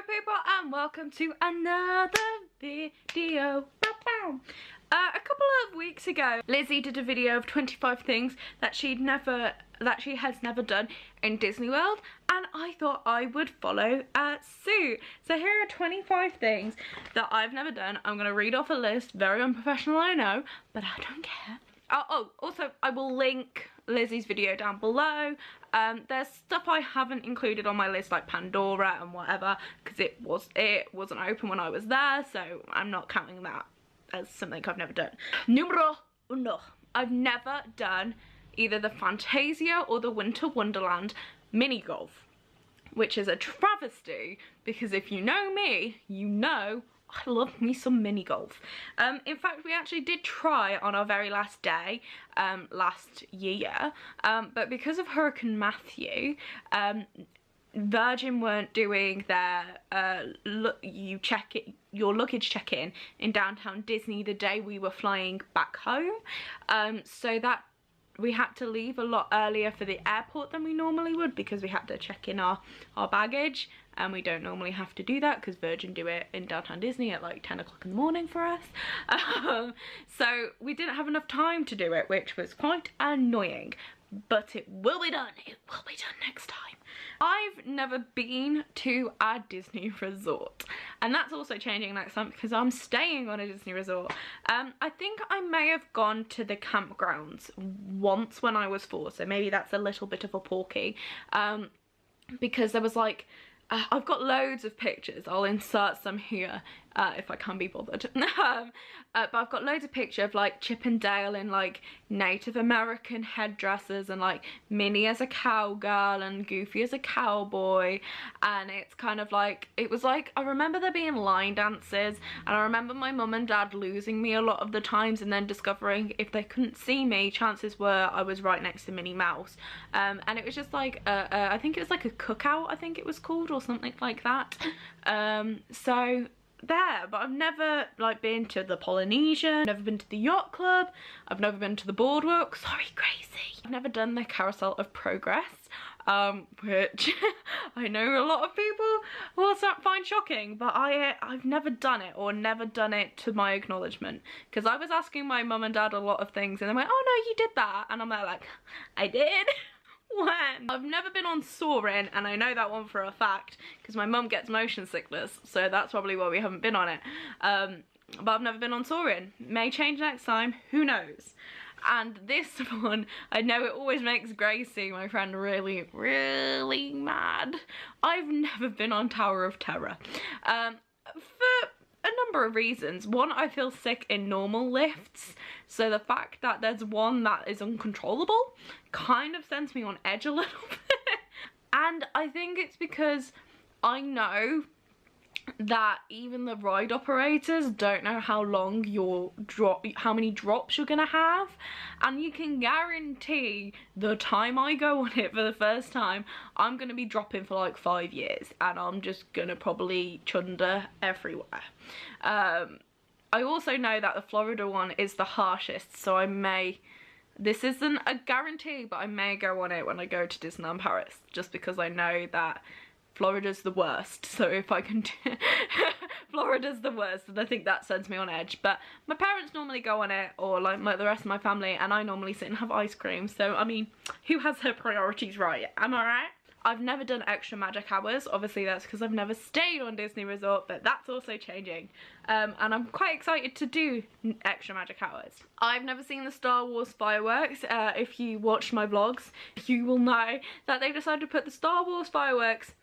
people, and welcome to another video. A couple of weeks ago, Lizzie did a video of 25 things that she has never done in Disney World, and I thought I would follow suit. So here are 25 things that I've never done. I'm gonna read off a list, very unprofessional, I know, but I don't care. Oh, also I will link Lizzie's video down below. There's stuff I haven't included on my list, like Pandora and whatever, because it wasn't open when I was there, so I'm not counting that as something I've never done. Numero uno. I've never done either the Fantasia or the Winter Wonderland mini golf, which is a travesty because if you know me, you know I love me some mini golf. In fact, we actually did try on our very last day last year, but because of Hurricane Matthew, Virgin weren't doing their your luggage check-in in downtown Disney the day we were flying back home, so that we had to leave a lot earlier for the airport than we normally would because we had to check in our baggage, and we don't normally have to do that because Virgin do it in downtown Disney at like 10 o'clock in the morning for us. So we didn't have enough time to do it, which was quite annoying, but it will be done. It will be done next time. I've never been to a Disney resort, and that's also changing next time because I'm staying on a Disney resort. I think I may have gone to the campgrounds once when I was 4, so maybe that's a little bit of a porky, because there was like I've got loads of pictures. I'll insert some here if I can be bothered. But I've got loads of pictures of like Chip and Dale in like Native American headdresses, and like Minnie as a cowgirl and Goofy as a cowboy, and it's kind of like, it was like, I remember there being line dances, and I remember my mum and dad losing me a lot of the times and then discovering if they couldn't see me, chances were I was right next to Minnie Mouse, and it was just like I think it was like a cookout, I think it was called, or something like that. So there, but I've never like been to the Polynesian, never been to the yacht club, I've never been to the boardwalk, sorry Gracie. I've never done the Carousel of Progress, which I know a lot of people will find shocking, but I've never done it, or never done it to my acknowledgement, because I was asking my mum and dad a lot of things and they went, oh no, you did that, and I'm like, I did? When? I've never been on Soarin', and I know that one for a fact because my mum gets motion sickness, so that's probably why we haven't been on it. But I've never been on Soarin'. May change next time, who knows. And this one, I know it always makes Gracie, my friend, really, really mad. I've never been on Tower of Terror. For a number of reasons. One, I feel sick in normal lifts, so the fact that there's one that is uncontrollable kind of sends me on edge a little bit. And I think it's because I know that even the ride operators don't know how long how many drops you're gonna have, and you can guarantee the time I go on it for the first time, I'm gonna be dropping for like 5 years, and I'm just gonna probably chunder everywhere. I also know that the Florida one is the harshest, so I may, this isn't a guarantee, but I may go on it when I go to Disneyland Paris, just because I know that Florida's the worst. So if I can Florida's the worst, and I think that sends me on edge. But my parents normally go on it, or like the rest of my family, and I normally sit and have ice cream. So I mean, who has their priorities right? Am I right? I've never done extra magic hours. Obviously that's because I've never stayed on Disney Resort, but that's also changing. And I'm quite excited to do extra magic hours. I've never seen the Star Wars fireworks. If you watch my vlogs, you will know that they've decided to put the Star Wars fireworks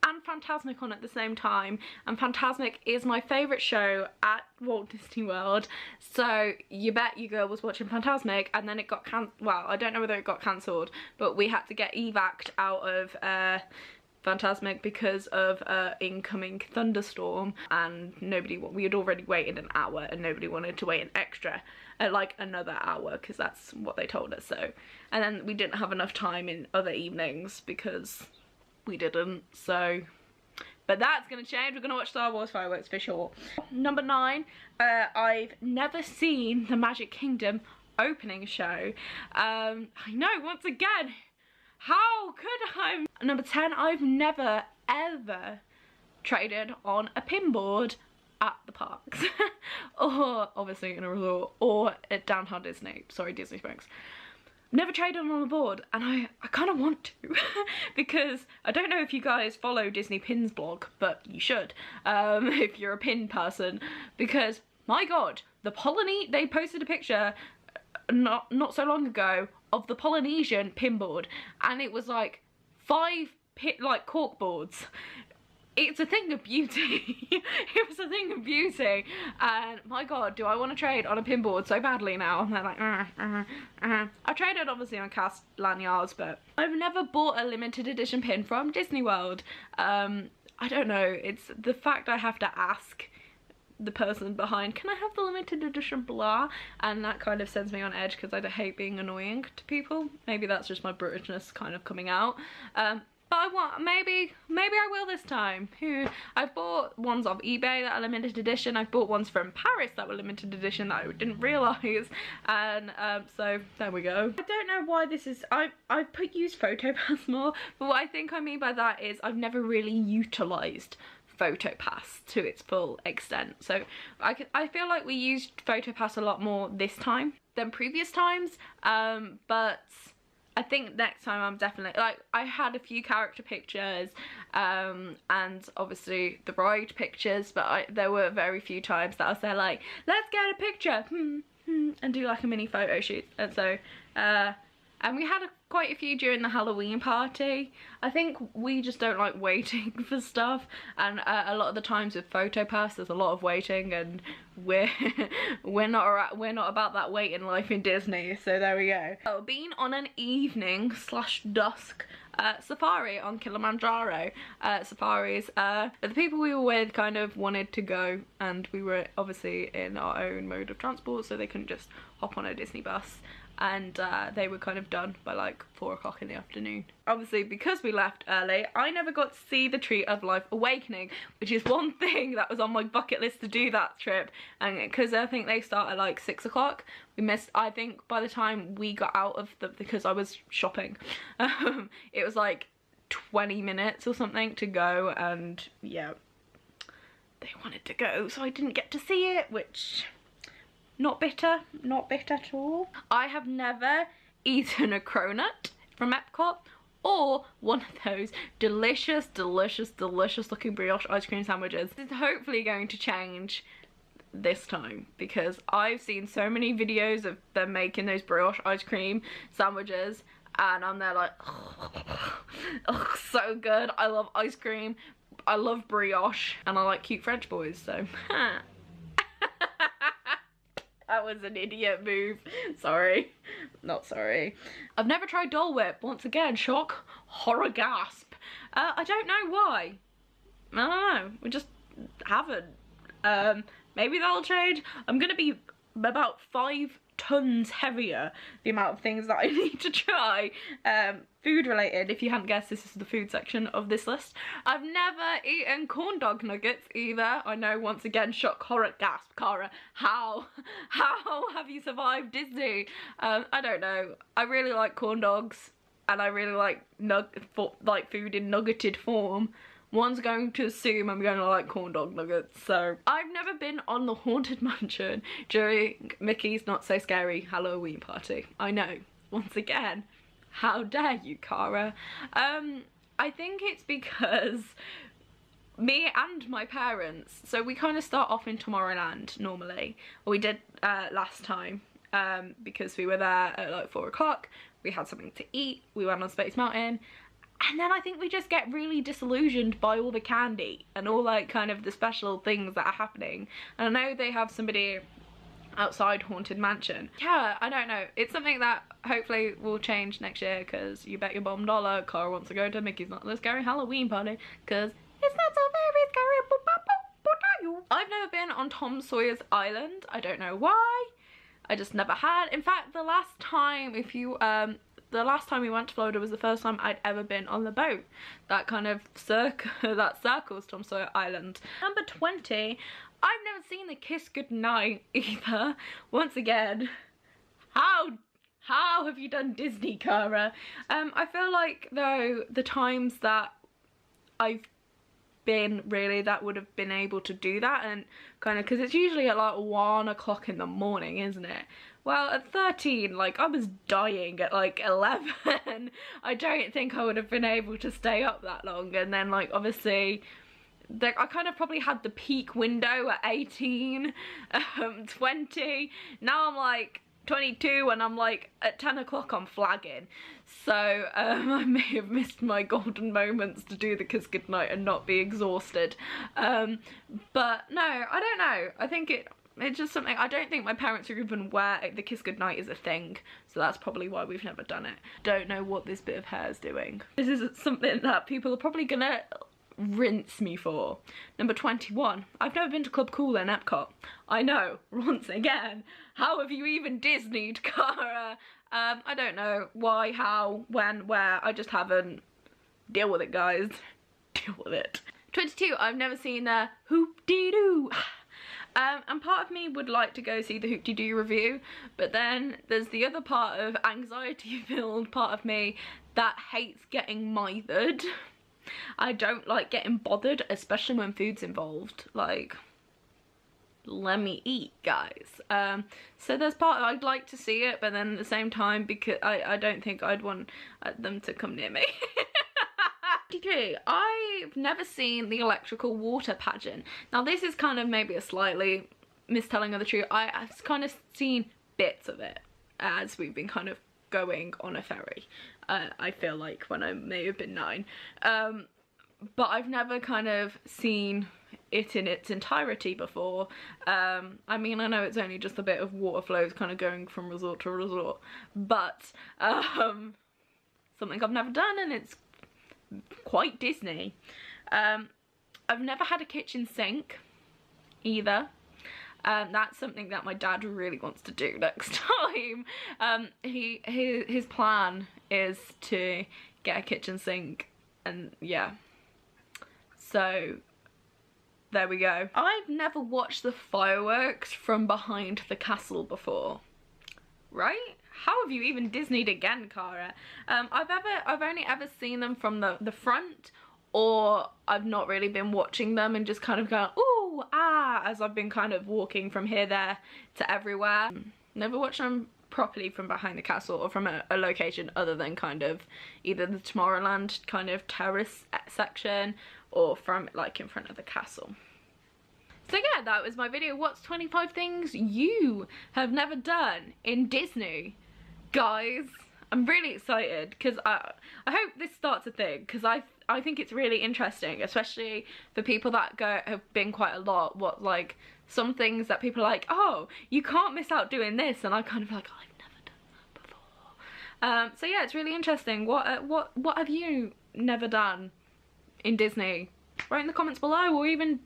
and Fantasmic on at the same time, and Fantasmic is my favourite show at Walt Disney World, so you bet your girl was watching Fantasmic, and then it got well, I don't know whether it got cancelled, but we had to get evac'd out of Fantasmic because of incoming thunderstorm, and we had already waited an hour and nobody wanted to wait an extra like another hour, because that's what they told us. So, and then we didn't have enough time in other evenings because we didn't, so, but that's gonna change. We're gonna watch Star Wars fireworks for sure. Number 9, I've never seen the Magic Kingdom opening show. I know, once again, how could I? Number 10, I've never ever traded on a pinboard at the parks or obviously in a resort or at downtown Disney, sorry, Disney Springs. Never traded on a board, and I kind of want to because I don't know if you guys follow Disney Pins blog, but you should if you're a pin person, because my god, they posted a picture not so long ago of the Polynesian pinboard, and it was like 5 cork boards. It's a thing of beauty. It was a thing of beauty, and my god, do I want to trade on a pinboard so badly now. And they're like, I've traded obviously on cast lanyards, but I've never bought a limited edition pin from Disney World. I don't know, it's the fact I have to ask the person behind, can I have the limited edition blah, and that kind of sends me on edge because I hate being annoying to people. Maybe that's just my Britishness kind of coming out. But I want, maybe I will this time. I've bought ones off eBay that are limited edition. I've bought ones from Paris that were limited edition that I didn't realise. And so there we go. I don't know why this is, I've used PhotoPass more, but what I think I mean by that is I've never really utilised PhotoPass to its full extent. So I feel like we used PhotoPass a lot more this time than previous times, but I think next time I'm definitely, like, I had a few character pictures and obviously the ride pictures, but there were very few times that I was there like, let's get a picture and do like a mini photo shoot. And so and we had quite a few during the Halloween party. I think we just don't like waiting for stuff, and a lot of the times with PhotoPass there's a lot of waiting, and we're not about that waiting life in Disney. So there we go. Oh, been on an evening / dusk safari on Kilimanjaro. Safaris, the people we were with kind of wanted to go, and we were obviously in our own mode of transport, so they couldn't just hop on a Disney bus, and they were kind of done by like 4 o'clock in the afternoon. Obviously, because we left early, I never got to see the Tree of Life Awakening, which is one thing that was on my bucket list to do that trip, and because I think they start at like 6 o'clock, we missed, I think by the time we got out of because I was shopping, it was like 20 minutes or something to go, and yeah, they wanted to go, so I didn't get to see it, which, not bitter at all. I have never eaten a cronut from Epcot or one of those delicious looking brioche ice cream sandwiches. This is hopefully going to change this time, because I've seen so many videos of them making those brioche ice cream sandwiches, and I'm there like, oh, so good. I love ice cream, I love brioche, and I like cute French boys, so that was an idiot move. Sorry. Not sorry. I've never tried Dole Whip. Once again, shock, horror, gasp. I don't know why. I don't know. We just haven't. Maybe that'll change. I'm gonna be about 5 tons heavier, the amount of things that I need to try, food related. If you hadn't guessed, this is the food section of this list. I've never eaten corn dog nuggets either. I know, once again, shock, horror, gasp. Cara, how have you survived Disney? I don't know. I really like corn dogs, and I really like food in nuggeted form. One's going to assume I'm going to like corn dog nuggets. So I've never been on the Haunted Mansion during Mickey's Not So Scary Halloween party. I know, once again, how dare you, Cara? I think it's because me and my parents, so we kind of start off in Tomorrowland normally, or we did last time, because we were there at like 4 o'clock, we had something to eat, we went on Space Mountain, and then I think we just get really disillusioned by all the candy and all like kind of the special things that are happening. And I know they have somebody outside Haunted Mansion. Yeah, I don't know. It's something that hopefully will change next year, because you bet your bum dollar Cara wants to go to Mickey's Not So Scary Halloween party, because it's not so very scary. I've never been on Tom Sawyer's Island. I don't know why. I just never had. In fact, the last time the last time we went to Florida was the first time I'd ever been on the boat. That kind of that circles Tom Sawyer Island. Number 20, I've never seen the Kiss Goodnight either. Once again, how have you done Disney, Cara? I feel like though the times that I've been really that would have been able to do that, and kind of, because it's usually at like 1 o'clock in the morning, isn't it? Well, at 13, like, I was dying at like 11. I don't think I would have been able to stay up that long. And then, like, obviously, I kind of probably had the peak window at 18, 20. Now I'm like 22 and I'm like at 10 o'clock I'm flagging. So I may have missed my golden moments to do the kiss goodnight and not be exhausted. But no, I don't know. I think it's just something, I don't think my parents are even aware the kiss goodnight is a thing, so that's probably why we've never done it. Don't know what this bit of hair is doing. This is something that people are probably gonna rinse me for. Number 21, I've never been to Club Cool in Epcot. I know, once again, how have you even Disneyed, Cara? I don't know why, how, when, where, I just haven't. Deal with it, guys. Deal with it. 22, I've never seen Hoody Do. And part of me would like to go see the Hoody Do review, but then there's the other part of anxiety-filled part of me that hates getting mithered. I don't like getting bothered, especially when food's involved. Like, let me eat, guys. So there's part I'd like to see it, but then at the same time, because I don't think I'd want them to come near me. 53, I've never seen the electrical water pageant. Now this is kind of maybe a slightly mistelling of the truth. I've kind of seen bits of it as we've been kind of going on a ferry. I feel like when I may have been 9. But I've never kind of seen it in its entirety before. I mean, I know it's only just a bit of water flows kind of going from resort to resort, but something I've never done, and it's quite Disney. I've never had a kitchen sink either. That's something that my dad really wants to do next time. His plan is to get a kitchen sink, and yeah, so there we go. I've never watched the fireworks from behind the castle before, right? How have you even Disneyed again, Cara? I've only ever seen them from the front, or I've not really been watching them and just kind of going, ooh, ah, as I've been kind of walking from here, there to everywhere. Never watched them properly from behind the castle or from a location other than kind of either the Tomorrowland kind of terrace section or from like in front of the castle. So yeah, that was my video. What's 25 things you have never done in Disney? Guys, I'm really excited because I hope this starts a thing, because I think it's really interesting, especially for people that have been quite a lot. What, like, some things that people are like, oh, you can't miss out doing this, and I kind of like, oh, I've never done that before. So yeah, it's really interesting. What have you never done in Disney? Write in the comments below, or even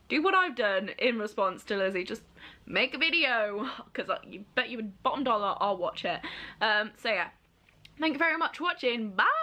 do what I've done in response to Lizzie. Just make a video, because you bet you would bottom dollar I'll watch it. So yeah, thank you very much for watching. Bye.